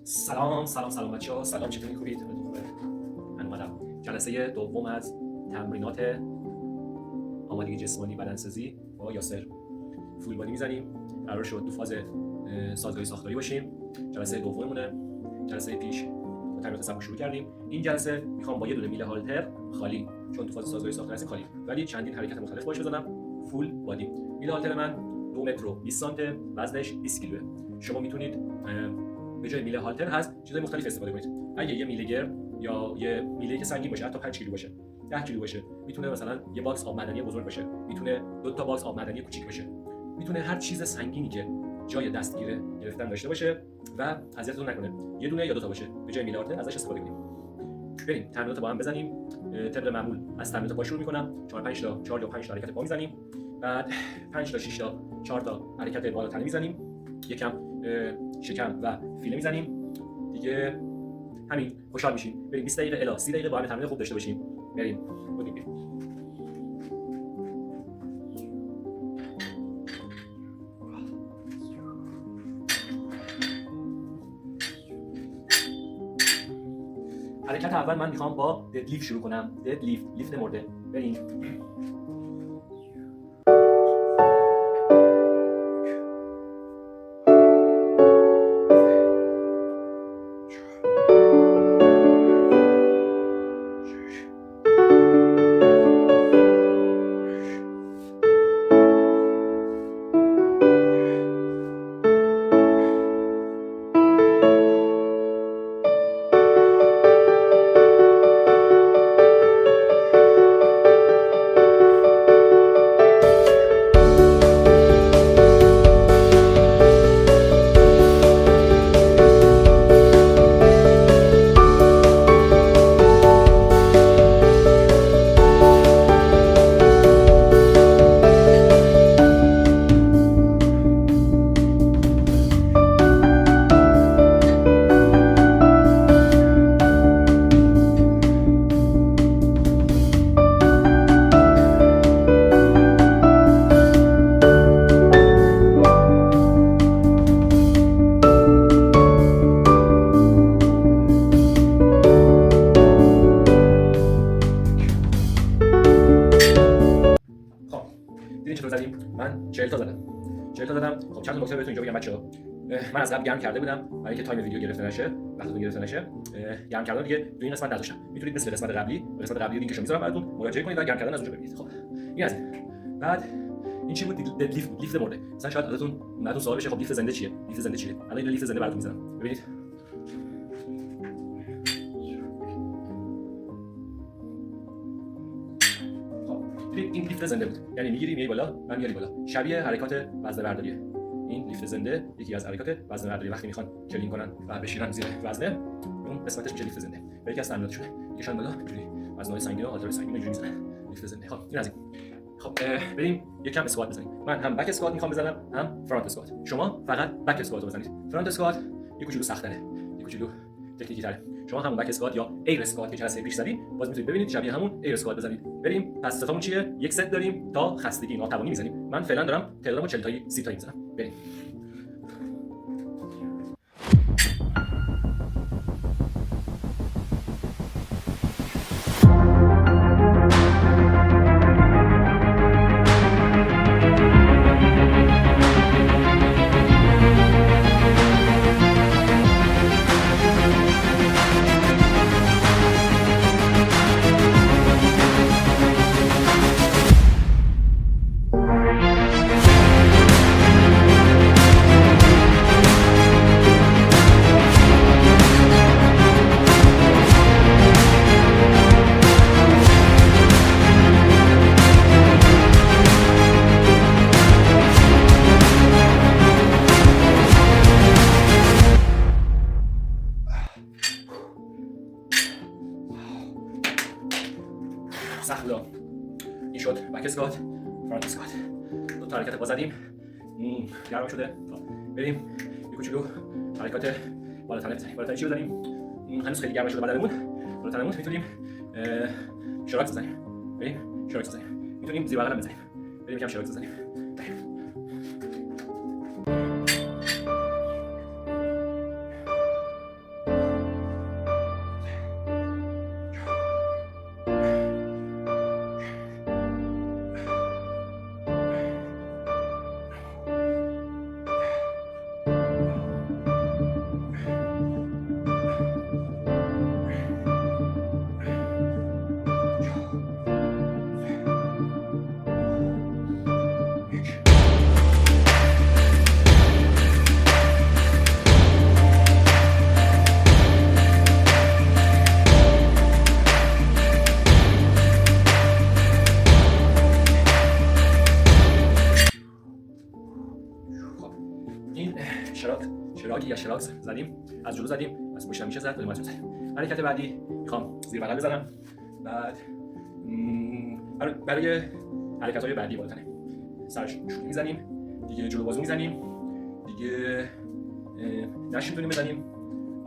سلام بچه‌ها. سلام، چطورین؟ خوبید؟ خوبه. من اومدم جلسه دوم از تمرینات آمادگی جسمانی بدنسازی با یاسر فول بادی میزنیم. قرار شد تو فاز سازگاری ساختاری باشیم. جلسه دوممونه. جلسه پیش با تمرینات سبک شروع کردیم. این جلسه میخوام با یه دونه میله هالتر خالی، چون تو فاز سازگاری ساختاری هستیم خالی، ولی چندین حرکت مختلف باش بزنم. فول بادی. میله هالتر من 2 متر و 20 سانته، وزنش 20 کیلوه. شما میتونید به جای میله هالتر هست چیزای مختلف استفاده کنید. اگه یه میله گر یا یه میله که سنگین باشه، حتی 5 کیلو باشه، 10 کیلو باشه، میتونه مثلا یه باکس آب معدنی بزرگ باشه، میتونه 2 تا باکس آب معدنی کوچیک باشه، میتونه هر چیز سنگینی که جای دستگیر گرفتن داشته باشه و اذیتتون نکنه، یه دونه یا 2 تا باشه، به جای میله هالتر ازش استفاده کنیم. بریم تمرینات با هم بزنیم. طبق معمول از تمرینات پا شروع می‌کنم. 4 یا 5 تا حرکت پا می‌زنیم. بعد 5 تا 6 تا 4 تا حرکت بالا تنه می‌زنیم. یکم شکم و فیله می‌زنیم. دیگه همین، خوشحال میشیم. بریم 20 دقیقه الی 30 دقیقه با هم تمرین خوب داشته باشیم. بریم. حرکت اول من میخوام با ددلیفت شروع کنم. ددلیفت، لیفت مرده. بریم. من 40 تا زدم. خب چند تا نکته بهتون اینجا بگم بچه‌ها. من از قبل گرم کرده بودم برای اینکه تایم ویدیو گرفته نشه، وقتتون گرفته نشه. گرم کردن دیگه تو این قسمت نداشتم. میتونید مثل قسمت قبلی لینکشو میذارم براتون مراجعه کنید و گرم کردن از اونجا ببینید. خب این از این. بعد این چی بود؟ ددلیفت بود، لیفت مرده. مثلا شاید ازتون سوال بشه خب لیفت زنده چیه؟ الان این لیفت زنده براتون میذارم. ببینید. این لیفت زنده بود، یعنی میگیری بالا و میاری بالا، شبیه حرکات وزنه برداریه. این لیفت زنده یکی از حرکات وزنه برداری، وقتی میخوان کلین کنن و بشینن زیر وزنه، اون قسمتش میشه لیفت زنده. و یکی از تمریناتشونه میکشن بالا اینجوری، وزنهای سنگین و آلتر سنگین اینجوری میزنن، لیفت زنده. خب این از این. خب بریم یکم اسکوات بزنیم. من هم بک اسکوات میخوام بزنم، هم فرانت اسکوات. شما فقط بک اسکوات رو بزنید. فرانت اسکوات یک کوچولو سخت‌تره، یک کوچولو تکنیکی تره. شما همون بک اسکوات یا ایر اسکوات که جلسه پیش زدید، باز میتونید ببینید شبیه همون ایر اسکوات بزنید. بریم. پس ستامون چیه؟ یک ست داریم تا خستگی ناتوانی میزنیم. من فعلا دارم تعدادمو 40 تایی 30 تایی میزنم. بریم. سخت بود. این شد بک اسکوات، فرانت اسکوات. دو تا حرکت با زدیم. گرم شده. بریم یه کوچولو حرکات بالا تنه بزنیم. بالا تنه چی بزنیم؟ هنوز خیلی گرم شده بدنمون. بالا تنمون میتونیم شراکس بزنیم. بریم شراکس بزنیم. میتونیم زیر بغلم بزنیم. بریم یکم شراکس بزنیم. زدیم، از جلو زدیم، از پشت میشه زد، داریم زدیم. حرکت بعدی میخوام زیر بغل بزنم. بعد برای حرکت‌های بعدی بالاتنه سرش شوخی میزنیم دیگه، جلو بازو میزنیم دیگه، نش میتونیم بزنیم،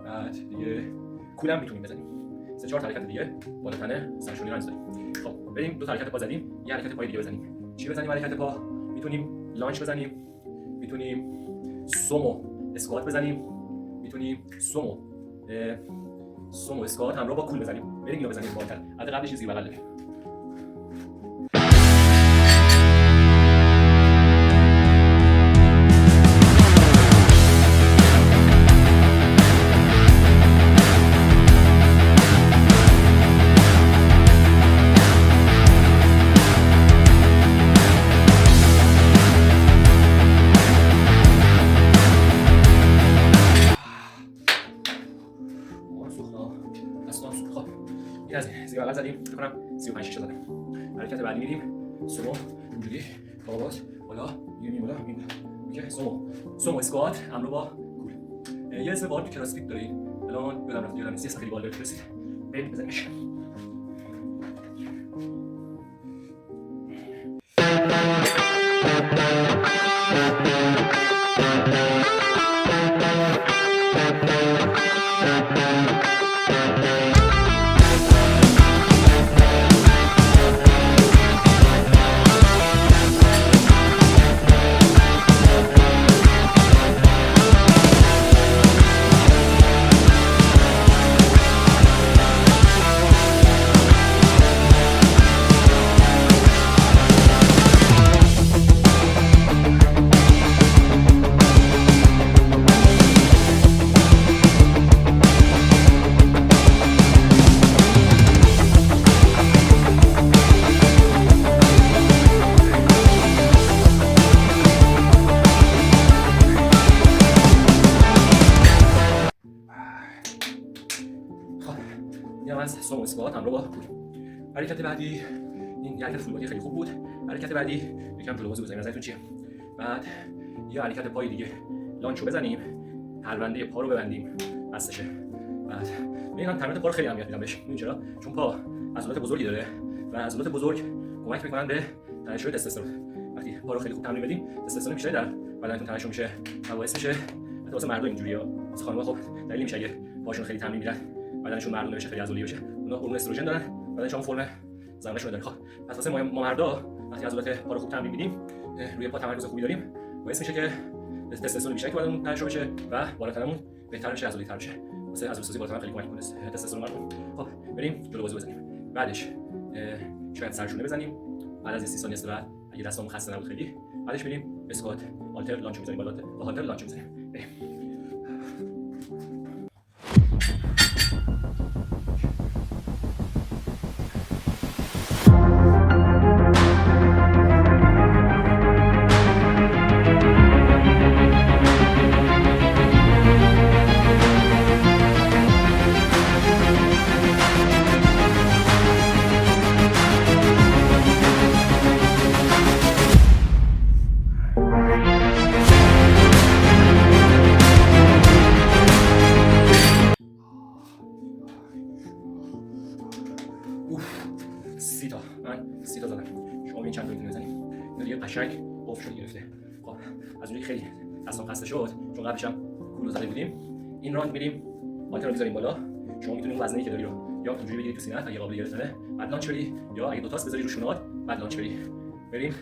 بعد دیگه کولم میتونیم بزنیم. 3-4 حرکت دیگه بالاتنه سرشونی رنج داریم. خب بریم 2 حرکت پا زدیم، یه حرکت پای دیگه بزنیم. چی بزنیم حرکت پا؟ میتونیم لانچ بزنیم، میتونیم سومو اسکوات بزنیم، میتونیم سومو اسکوات همراه با کول بزنیم. بریم اینو بزنیم بالاتر. البته قبلش زیر بغل داریم. این از زیر بغل زدیم، فکر کنم 35 6 زدم. حرکت بعدی میریم سومو، اینجوری باز بالا میریم بالا میریم میگه سومو اسکوات همراه با کول. یه اسم بال تو کراسفیت دارید الان یادم رفت، یادم نیست خیلی بال داره کراسفیت. بریم بزنیمش. سومو اسکوات همراه با کول. حرکت بعدی این حرکت فول بادی خیلی خوب بود. حرکت بعدی یکم جلو بازو بزنیم، نظرتون چیه؟ بعد یه حرکت پای دیگه لانچو بزنیم، پرونده پا رو ببندیم بسشه. بعد میگم تمرین پا رو خیلی اهمیت میدم بهش. میدونی چرا؟ چون پا عضلات بزرگی داره و عضلات بزرگ کمک میکنن به ترشح تستوسترون. وقتی پا رو خیلی خوب تمرین بدیم، تستوسترون بیشتری در بدنتون ترشح میشه و باعث میشه حتی واسه مردم اینجوریه. واسه خانم‌ها خب دلیل میشه اگه پاشون خیلی تمرین میدن بدنشون مردونه بشه، خیلی عضلی بشه. اونا هورمون استروژن دارن، بدنشون فرم زناشون داره. خب پس واسه ما مردا وقتی عضلات پا رو خوب تمرین میدیم، روی پا تمرکز خوبی داریم، باعث میشه که تستوسترون بیشتری تو بدنمون ترشح بشه و بالاترمون بهتر بشه، عضلی تر بشه. واسه عضله‌سازی بالاتر خیلی کمک می‌کنه تستوسترون رو. خب بریم جلو بازو بزنیم. بعدش شاید سرشونه بزنیم. بعد از 30 ثانیه استراحت اگه دستامون خسته نبود خیلی، بعدش بریم اسکوات آلتر لانچ می‌زنیم بالا، با آلتر لانچ می‌زنیم. بریم. من 30 تا زدم. شما این چند تا میتونید بزنید. اینا دیگه قشنگ قفل شد گرفته. خب از اونجایی خیلی دستام خسته شد چون قبلش هم کولو زده بودیم. این راند میریم آلتر رو میذاریم بالا. شما میتونید وزنی که داری رو یا اینجوری بگیرید تو سینه‌ت اگه قابل گرفتنه، بعد لانچ بری، یا اگه دو تاست بذاری رو شونات بعد لانچ بری. بریم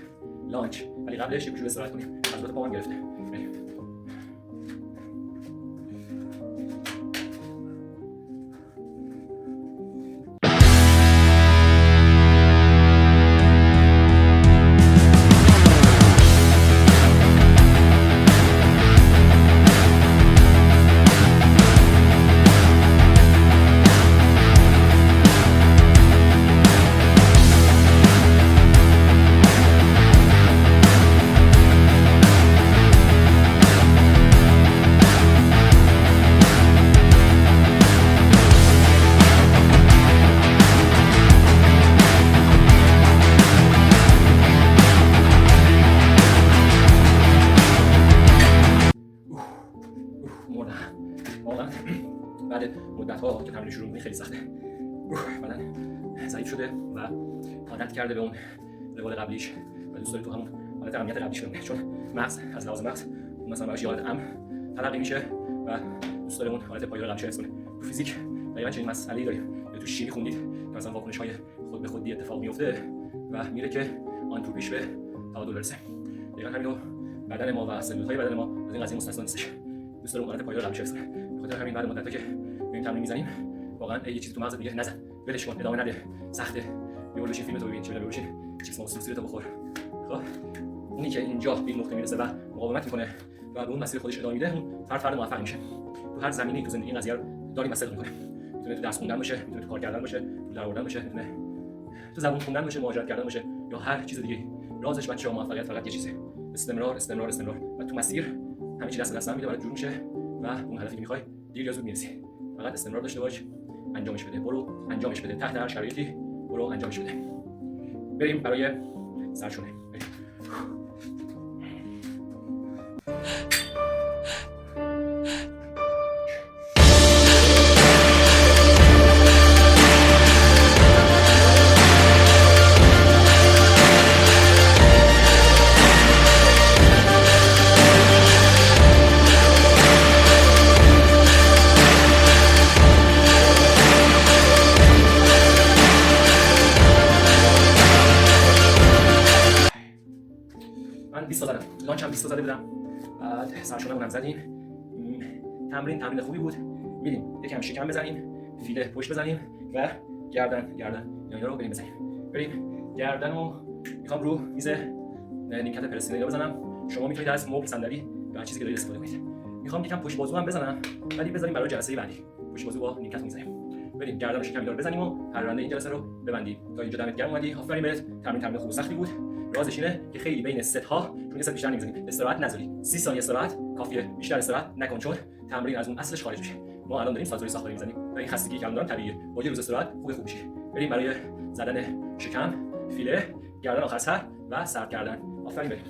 لانچ، ولی قبلش یه کوچولو استراحت کنیم. عضلات پاهم گرفته. بریم. واقعا بعد مدت‌ها که تمرین شروع می‌کنی خیلی سخته. بدن ضعیف شده و عادت کرده به اون روال قبلیش و دوست داره تو همون حالت امنیت قبلیش بمونه، چون مغز از لحاظ مغز مثلا براش حالت امن تلقی میشه و دوست داره اون حالت پایدار قبلیش حفظ کنه. تو فیزیک دقیقاً چنین مسئله‌ای داریم، یا تو شیمی خوندید که مثلا واکنش‌های خود به خودی اتفاق میفته و میره که آنتروپیش به تعادل برسه. دقیقاً همینو بدن ما و سلول‌های بدن ما از این قضیه مستثنا نیستش، دوست داره اون حالت پایدار قبلیش حفظ کنه. بخاطر همین بعد مدت‌ها که می‌ریم تمرین می‌زنیم واقعاً یه چیزی تو مغز دیگه نزن، ولش کن، ادامه نده، سخته، بیا بشین فیلم تو ببین، چه بشین چیکس موسوسی رو بخور. خب اونی که اینجا به این نقطه میرسه و مقاومت میکنه و به اون مسیر خودش ادامه میده، اون فرد موفق میشه. تو هر زمینه‌ای تو زندگی این قضیه رو داریم مسئله میکنه. میتونه تو درس خوندن باشه، میتونه تو کار کردن باشه، تو درآوردن باشه، میتونه تو زبون خوندن باشه، مهاجرت کردن باشه یا هر چیز دیگه. رازش بچه‌ها موفقیت فقط یه چیزه، استمرار استمرار استمرار و تو مسیر همه چی دست به دست هم میده، برات جور میشه و اون هدفی که می‌خوای دیر یا زود میرسی. فقط استمرار داشته باش، انجامش بده، برو انجامش بده، تحت هر شرایطی برو انجامش بده. بریم برای سرشونه. بریم. من 20 تا زدم، لانچ هم 20 تا زده بودم، بعد سرشونه هم زدیم. تمرین خوبی بود. میریم یکم شکم بزنیم، فیله پشت بزنیم و گردن اینا رو بریم بزنیم. بریم گردنو میخوام رو میز نیمکت پرستینه بزنم. شما میتونید از مبل، صندلی یا هر چیزی که دارید استفاده کنید. میخوام یکم پشت بازو هم بزنم، ولی بذاریم برای جلسه بعدی. پشت بازو با نیمکت میزنیم. بریم گردن شکم دار بزنیم و پرونده این جلسه رو ببندیم. تا اینجا دمت گرم اومدی، آفرین بهت. تمرین خوب و سختی بود. رازش اینه که خیلی بین ست ها، چون ست بیشتر نمی‌زنیم، استراحت نذاری. 30 ثانیه استراحت کافیه، بیشتر استراحت نکن، چون تمرین از اون اصلش خارج میشه. ما الان داریم سازوی ساختاری می‌زنیم و این خستگی که الان دارم طبیعیه. با یه روز استراحت خوب میشه. بریم برای زدن شکم، فیله، گردن آخر سر و سرد کردن. آفرین بریم.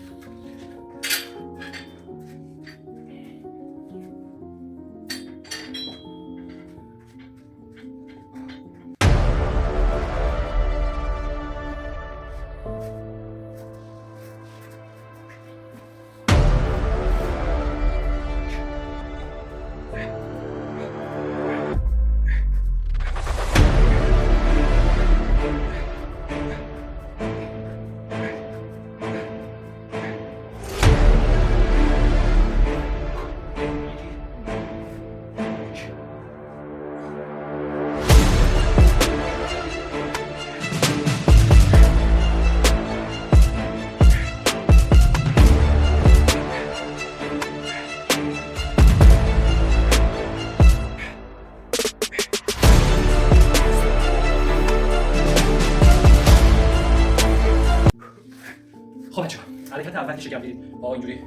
خب بچه‌ها، حرکت اول که شکم دیدید با اینجوری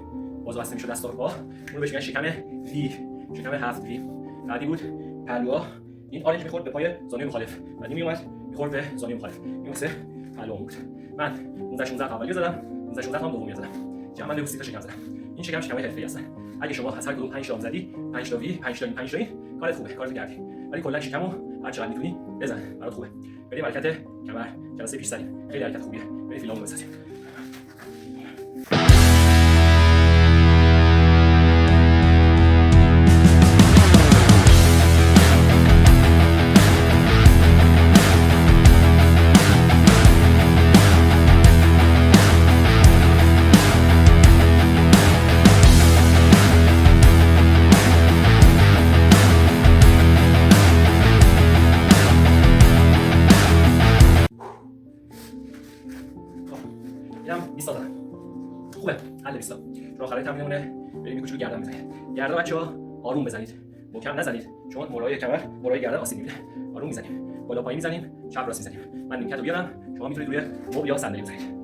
بازو بسته میشد دستا رو پا، اون بهش میگن شکم وی، شکم 7 وی. بعدی بود پهلوها، این آرنج میخورد به پای زانوی مخالف، بعدی میومد میخورد به زانوی مخالف. این مثل پهلوام بود. من 15 16 اولی زدم، 15 16 هم دومی زدم. جمع من 30 تا شکم زدم. این شکم شکمای حرفه‌ای هستن. اگه شما از هر کدوم 5 تا زدی، 5 تا وی، 5 تا این، 5 تا این، کارت خوبه، کارت کردی. ولی کلا شکمو هر چقدر میتونی بزن، برات خوبه. بریم حرکت کمر، جلسه پیش زدیم. خیلی حرکت خوبیه. بریم فیلامو بزنیم. اینم 20 تا زدم. خوبه. حل 20 تا. چون آخرای تمرینمونه بریم کوچولو گردن بزنید. گردن بچه‌ها آروم بزنید. محکم نزنید چون مولای کمر، مولای گردن آسیب می‌بینه. آروم می‌زنیم. بالا پایین می‌زنیم، چپ راست می‌زنیم. من نیمکت رو بیارم، شما می‌تونید روی مبل یا صندلی بزنید.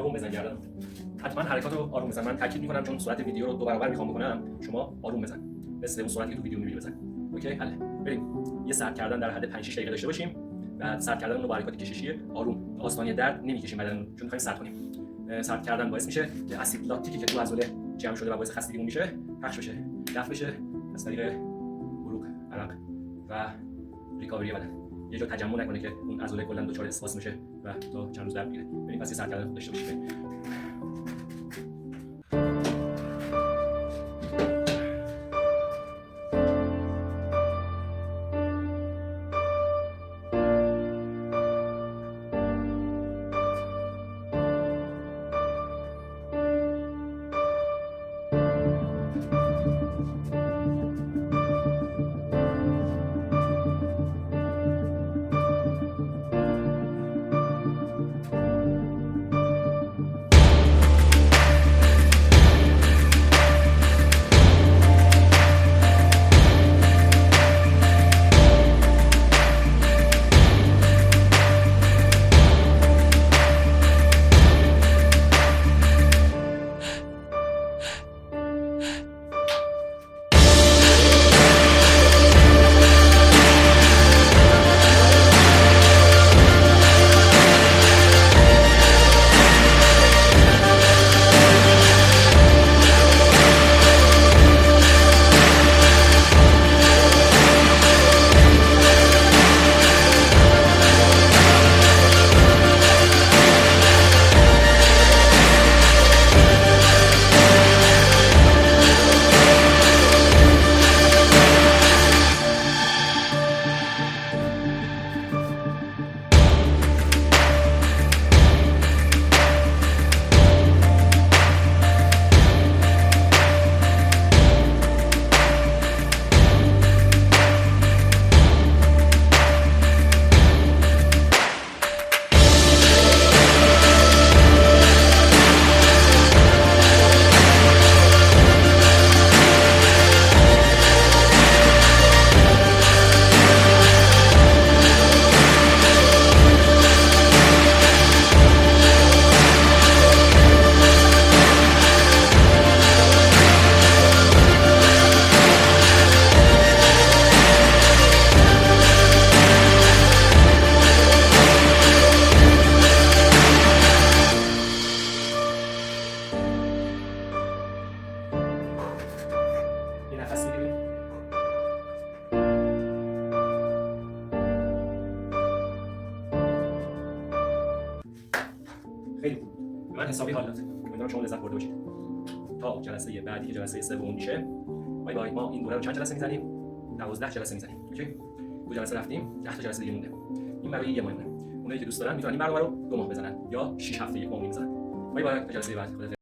آروم بزن گردن. حتما حرکات رو آروم بزن. من تاکید میکنم چون سرعت ویدیو رو 2 برابر میخوام بکنم، شما آروم بزن. مثل اون سرعتی که تو ویدیو میبینی بزن. اوکی حله. بریم. یه سرد کردن در حد 5 6 دقیقه داشته باشیم. بعد سرد کردن رو با حرکات کششی آروم آستانه درد نمیکشیم بدن چون می‌خوایم سرد کنیم. سرد کردن باعث میشه اسید لاکتیکی که تو عضله جمع شده و باعث خستگیمون میشه پخش بشه، دفع بشه از طریق بروک، عرق و ریکاوری بدن. یه جا تجمع نکنه که اون عضله کلا دچار اسپاس میشه و تا چند روز درد میگیره. بریم پس یه سرد کردن داشته باشیم. خیلی خوب. من حسابی حال داد. امیدوارم شما لذت برده باشید. تا جلسه بعدی که جلسه سوم میشه. بای بای. ما این دوره رو چند جلسه میزنیم؟ 12 جلسه میزنیم. اوکی؟ 2 جلسه رفتیم، 10 تا جلسه دیگه مونده. این برای یه ماهه. اونایی که دوست دارن میتونن این برنامه رو 2 ماه بزنن یا 6 هفته 1 ماه بزنن. بای بای تا جلسه بعد.